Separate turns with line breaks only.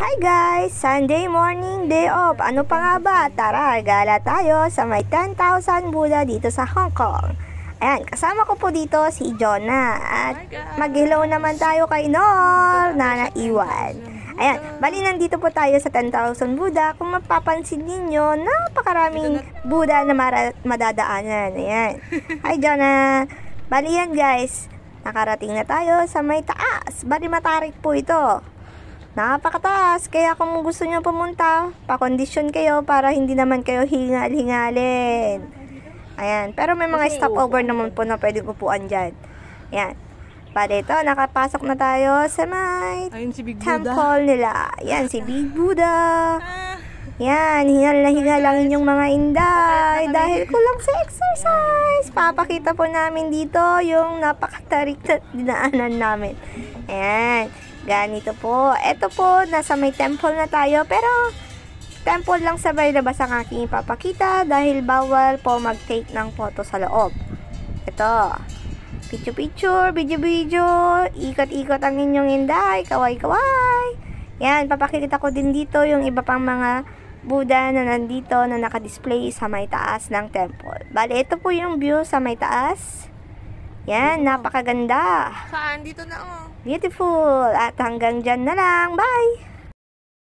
Hi guys! Sunday morning, day off. Ano pa nga ba? Tara, gala tayo sa may 10,000 Buddha dito sa Hong Kong. Ayan, kasama ko po dito si Jonah. At mag-hello naman tayo kay Nor na naiwan. Ayan, bali nandito po tayo sa 10,000 Buddha. Kung mapapansin ninyo, napakaraming Buddha na madadaanan. Ayan. Hi Jonah! Bali yan guys, nakarating na tayo sa may taas. Bali matarik po ito. Napakataas, kaya kung gusto nyo pumunta, pakondisyon kayo para hindi naman kayo hingal-hingalin. Ayan, pero may mga stopover naman po na pwedeng upuan dyan. Ayan, bali ito, nakapasok na tayo sa may temple nila. Ayan, si Big Buddha. Ayan, hingal na hingal lang inyong mga inday dahil kulang sa exercise. Papakita po namin dito yung napakatarik na dinaanan namin. Ayan. Ganito po. Ito po, nasa may temple na tayo. Pero, temple lang sabay labas ang aking ipapakita dahil bawal po mag-take ng photo sa loob. Ito. Picture-picture, video-video. Ikot-ikot ang inyong inday. Kaway-kaway. Yan, papakita ko din dito yung iba pang mga Buddha na nandito na nakadisplay sa may taas ng temple. Bali, ito po yung view sa may taas. Yan, napakaganda.
Saan? Dito na oh.
Beautiful. At hanggang dyan na lang. Bye!